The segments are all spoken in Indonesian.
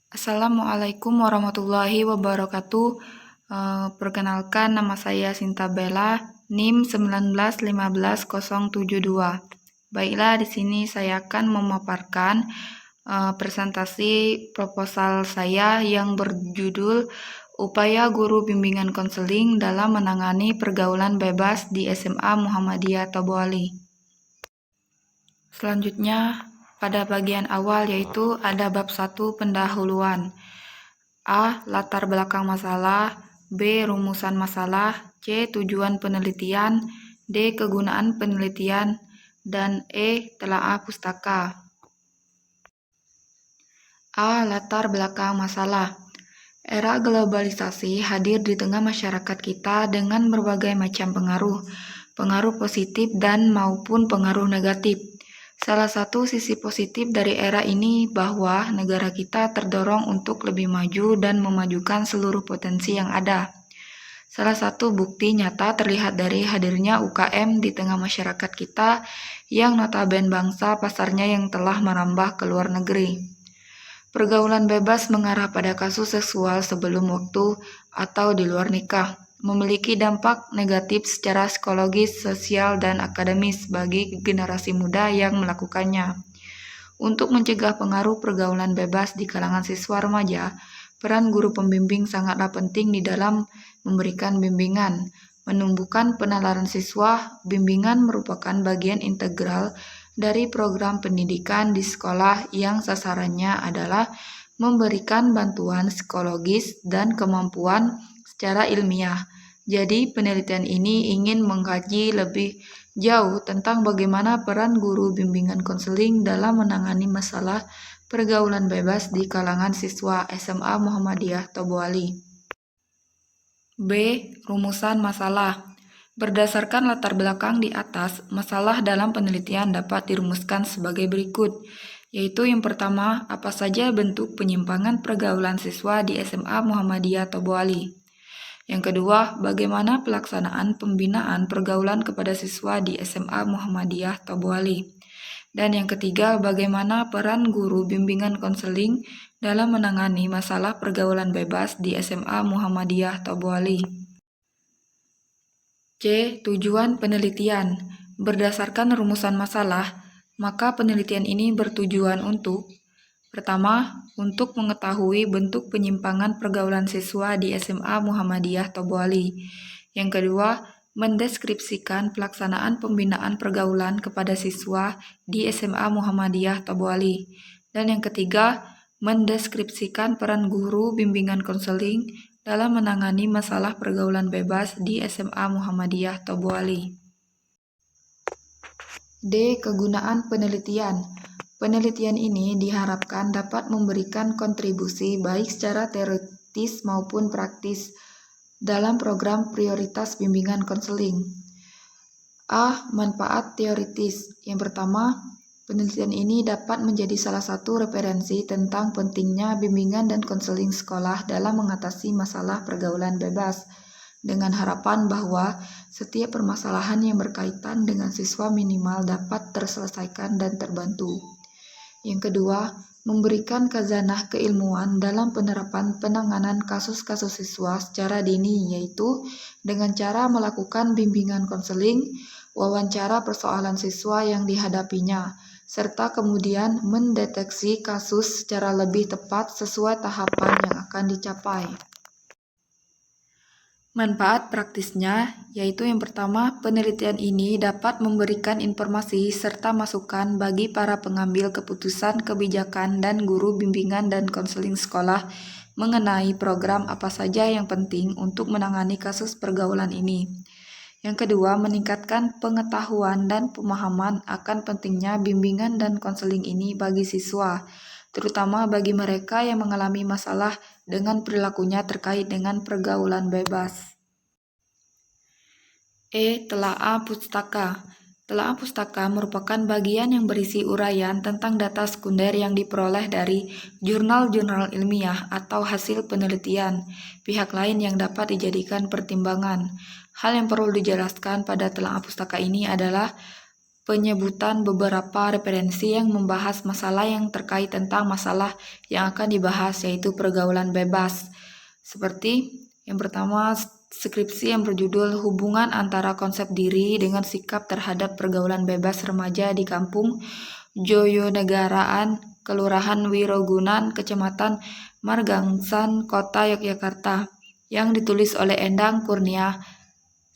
Assalamualaikum warahmatullahi wabarakatuh. Perkenalkan, nama saya Sinta Bella, NIM 1915072. Baiklah, di sini saya akan memaparkan presentasi proposal saya yang berjudul Upaya Guru Bimbingan Konseling dalam Menangani Pergaulan Bebas di SMA Muhammadiyah Tobuali. Selanjutnya, pada bagian awal yaitu ada bab 1 pendahuluan. A. Latar belakang masalah. B. Rumusan masalah. C. Tujuan penelitian. D. Kegunaan penelitian. Dan E. Telaah pustaka. A. Latar belakang masalah. Era globalisasi hadir di tengah masyarakat kita dengan berbagai macam pengaruh positif dan maupun pengaruh negatif. Salah satu sisi positif dari era ini bahwa negara kita terdorong untuk lebih maju dan memajukan seluruh potensi yang ada. Salah satu bukti nyata terlihat dari hadirnya UKM di tengah masyarakat kita yang notabene bangsa pasarnya yang telah merambah ke luar negeri. Pergaulan bebas mengarah pada kasus seksual sebelum waktu atau di luar nikah memiliki dampak negatif secara psikologis, sosial, dan akademis bagi generasi muda yang melakukannya. Untuk mencegah pengaruh pergaulan bebas di kalangan siswa remaja, peran guru pembimbing sangatlah penting di dalam memberikan bimbingan. Menumbuhkan penalaran siswa, bimbingan merupakan bagian integral dari program pendidikan di sekolah yang sasarannya adalah memberikan bantuan psikologis dan kemampuan secara ilmiah. Jadi, penelitian ini ingin mengkaji lebih jauh tentang bagaimana peran guru bimbingan konseling dalam menangani masalah pergaulan bebas di kalangan siswa SMA Muhammadiyah Tobuali. B. Rumusan masalah. Berdasarkan latar belakang di atas, masalah dalam penelitian dapat dirumuskan sebagai berikut, yaitu yang pertama, apa saja bentuk penyimpangan pergaulan siswa di SMA Muhammadiyah Tobuali. Yang kedua, bagaimana pelaksanaan pembinaan pergaulan kepada siswa di SMA Muhammadiyah Tobuali. Dan yang ketiga, bagaimana peran guru bimbingan konseling dalam menangani masalah pergaulan bebas di SMA Muhammadiyah Tobuali. C. Tujuan penelitian. Berdasarkan rumusan masalah, maka penelitian ini bertujuan untuk: pertama, untuk mengetahui bentuk penyimpangan pergaulan siswa di SMA Muhammadiyah Tobuali. Yang kedua, mendeskripsikan pelaksanaan pembinaan pergaulan kepada siswa di SMA Muhammadiyah Tobuali. Dan yang ketiga, mendeskripsikan peran guru bimbingan konseling dalam menangani masalah pergaulan bebas di SMA Muhammadiyah Tobuali. D. Kegunaan penelitian. Penelitian ini diharapkan dapat memberikan kontribusi baik secara teoritis maupun praktis dalam program prioritas bimbingan konseling. A. Manfaat teoritis. Yang pertama, penelitian ini dapat menjadi salah satu referensi tentang pentingnya bimbingan dan konseling sekolah dalam mengatasi masalah pergaulan bebas, dengan harapan bahwa setiap permasalahan yang berkaitan dengan siswa minimal dapat terselesaikan dan terbantu. Yang kedua, memberikan khazanah keilmuan dalam penerapan penanganan kasus-kasus siswa secara dini, yaitu dengan cara melakukan bimbingan konseling, wawancara persoalan siswa yang dihadapinya, serta kemudian mendeteksi kasus secara lebih tepat sesuai tahapan yang akan dicapai. Manfaat praktisnya, yaitu yang pertama, penelitian ini dapat memberikan informasi serta masukan bagi para pengambil keputusan kebijakan dan guru bimbingan dan konseling sekolah mengenai program apa saja yang penting untuk menangani kasus pergaulan ini. Yang kedua, meningkatkan pengetahuan dan pemahaman akan pentingnya bimbingan dan konseling ini bagi siswa, terutama bagi mereka yang mengalami masalah dengan perilakunya terkait dengan pergaulan bebas. E. Telaah pustaka. Telaah pustaka merupakan bagian yang berisi uraian tentang data sekunder yang diperoleh dari jurnal-jurnal ilmiah atau hasil penelitian pihak lain yang dapat dijadikan pertimbangan. Hal yang perlu dijelaskan pada telaah pustaka ini adalah penyebutan beberapa referensi yang membahas masalah yang terkait tentang masalah yang akan dibahas, yaitu pergaulan bebas. Seperti yang pertama, skripsi yang berjudul Hubungan Antara Konsep Diri dengan Sikap Terhadap Pergaulan Bebas Remaja di Kampung Joyonegaraan, Kelurahan Wirogunan, Kecamatan Margangsan, Kota Yogyakarta, yang ditulis oleh Endang Kurnia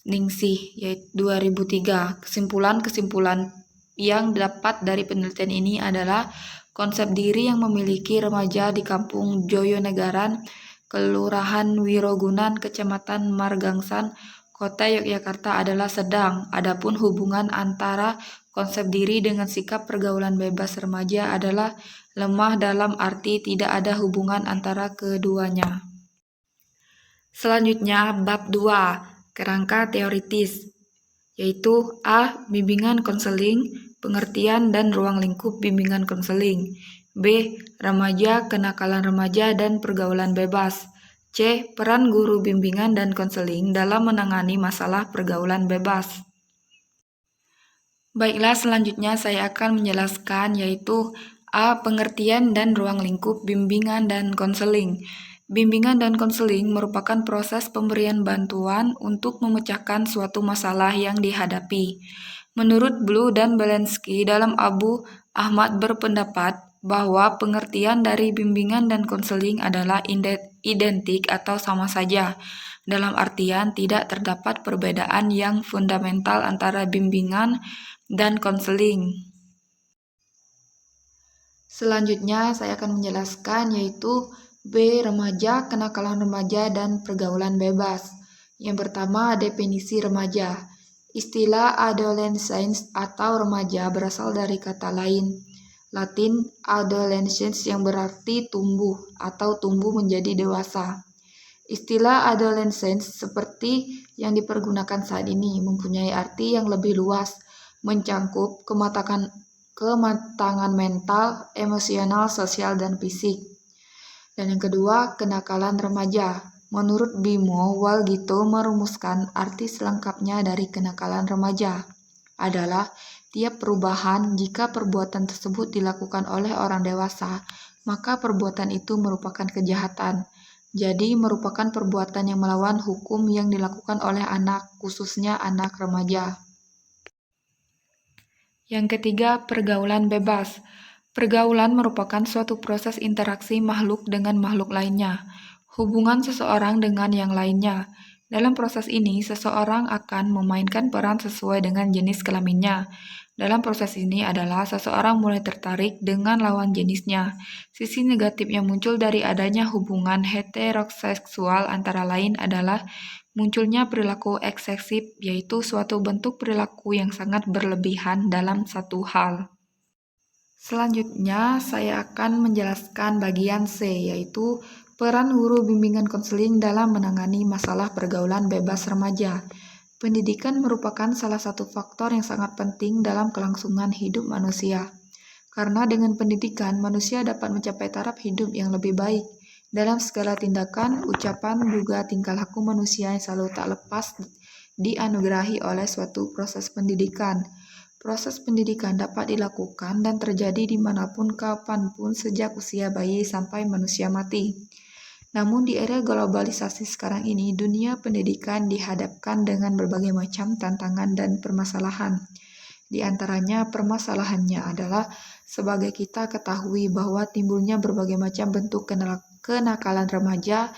Ningsih, yaitu 2003. Kesimpulan-kesimpulan yang dapat dari penelitian ini adalah konsep diri yang memiliki remaja di Kampung Joyonegaraan, Kelurahan Wirogunan, Kecamatan Margangsan, Kota Yogyakarta adalah sedang. Adapun hubungan antara konsep diri dengan sikap pergaulan bebas remaja adalah lemah, dalam arti tidak ada hubungan antara keduanya. Selanjutnya, bab 2. Kerangka teoritis, yaitu A. Bimbingan konseling, pengertian dan ruang lingkup bimbingan konseling. B. Remaja, kenakalan remaja dan pergaulan bebas. C. Peran guru bimbingan dan konseling dalam menangani masalah pergaulan bebas. Baiklah, selanjutnya saya akan menjelaskan, yaitu A. Pengertian dan ruang lingkup bimbingan dan konseling. Bimbingan dan konseling merupakan proses pemberian bantuan untuk memecahkan suatu masalah yang dihadapi. Menurut Blue dan Belensky, dalam Abu Ahmad berpendapat bahwa pengertian dari bimbingan dan konseling adalah identik atau sama saja, dalam artian tidak terdapat perbedaan yang fundamental antara bimbingan dan konseling. Selanjutnya saya akan menjelaskan, yaitu B. Remaja, kenakalan remaja dan pergaulan bebas. Yang pertama, definisi remaja. Istilah adolescence atau remaja berasal dari kata lain Latin adolescens yang berarti tumbuh atau tumbuh menjadi dewasa. Istilah adolescence seperti yang dipergunakan saat ini mempunyai arti yang lebih luas, mencangkup kematangan mental, emosional, sosial, dan fisik. Dan yang kedua, kenakalan remaja. Menurut Bimo Walgito merumuskan arti selengkapnya dari kenakalan remaja adalah tiap perubahan. Jika perbuatan tersebut dilakukan oleh orang dewasa, maka perbuatan itu merupakan kejahatan. Jadi merupakan perbuatan yang melawan hukum yang dilakukan oleh anak, khususnya anak remaja. Yang ketiga, pergaulan bebas. Pergaulan merupakan suatu proses interaksi makhluk dengan makhluk lainnya, hubungan seseorang dengan yang lainnya. Dalam proses ini, seseorang akan memainkan peran sesuai dengan jenis kelaminnya. Dalam proses ini adalah seseorang mulai tertarik dengan lawan jenisnya. Sisi negatif yang muncul dari adanya hubungan heteroseksual antara lain adalah munculnya perilaku eksesif, yaitu suatu bentuk perilaku yang sangat berlebihan dalam satu hal. Selanjutnya, saya akan menjelaskan bagian C, yaitu peran guru bimbingan konseling dalam menangani masalah pergaulan bebas remaja. Pendidikan merupakan salah satu faktor yang sangat penting dalam kelangsungan hidup manusia. Karena dengan pendidikan, manusia dapat mencapai taraf hidup yang lebih baik. Dalam segala tindakan, ucapan, juga tingkah laku manusia yang selalu tak lepas dianugerahi oleh suatu proses pendidikan. Proses pendidikan dapat dilakukan dan terjadi dimanapun, kapanpun, sejak usia bayi sampai manusia mati. Namun di era globalisasi sekarang ini, dunia pendidikan dihadapkan dengan berbagai macam tantangan dan permasalahan. Di antaranya permasalahannya adalah sebagai kita ketahui bahwa timbulnya berbagai macam bentuk kenakalan remaja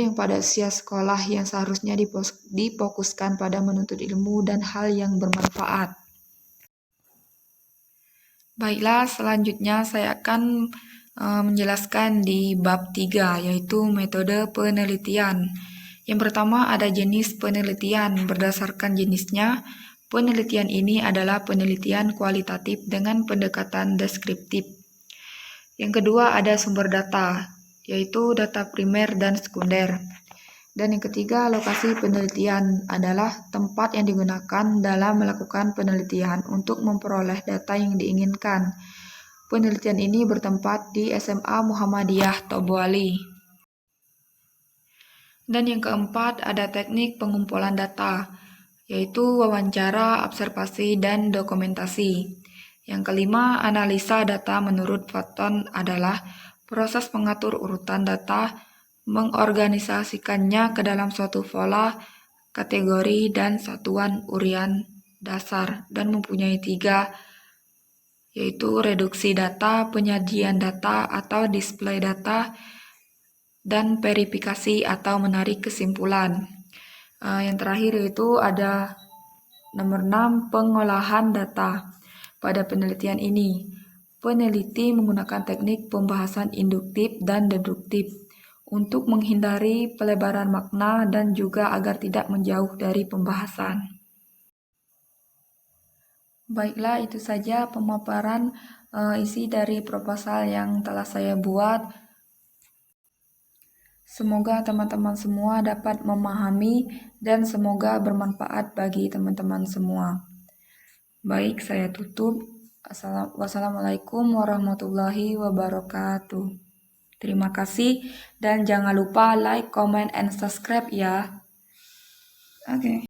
yang pada usia sekolah yang seharusnya difokuskan pada menuntut ilmu dan hal yang bermanfaat. Baiklah, selanjutnya saya akan menjelaskan di bab 3, yaitu metode penelitian. Yang pertama ada jenis penelitian. Berdasarkan jenisnya, penelitian ini adalah penelitian kualitatif dengan pendekatan deskriptif. Yang kedua ada sumber data, yaitu data primer dan sekunder. Dan yang ketiga, lokasi penelitian adalah tempat yang digunakan dalam melakukan penelitian untuk memperoleh data yang diinginkan. Penelitian ini bertempat di SMA Muhammadiyah Tobuali. Dan yang keempat, ada teknik pengumpulan data, yaitu wawancara, observasi, dan dokumentasi. Yang kelima, analisa data menurut Patton adalah proses mengatur urutan data, mengorganisasikannya ke dalam suatu pola, kategori, dan satuan uraian dasar, dan mempunyai 3, yaitu reduksi data, penyajian data atau display data, dan verifikasi atau menarik kesimpulan. Yang terakhir yaitu ada nomor 6, pengolahan data. Pada penelitian ini, peneliti menggunakan teknik pembahasan induktif dan deduktif untuk menghindari pelebaran makna dan juga agar tidak menjauh dari pembahasan. Baiklah, itu saja pemaparan isi dari proposal yang telah saya buat. Semoga teman-teman semua dapat memahami dan semoga bermanfaat bagi teman-teman semua. Baik, saya tutup. Wassalamualaikum warahmatullahi wabarakatuh. Terima kasih dan jangan lupa like, comment, and subscribe ya. Oke.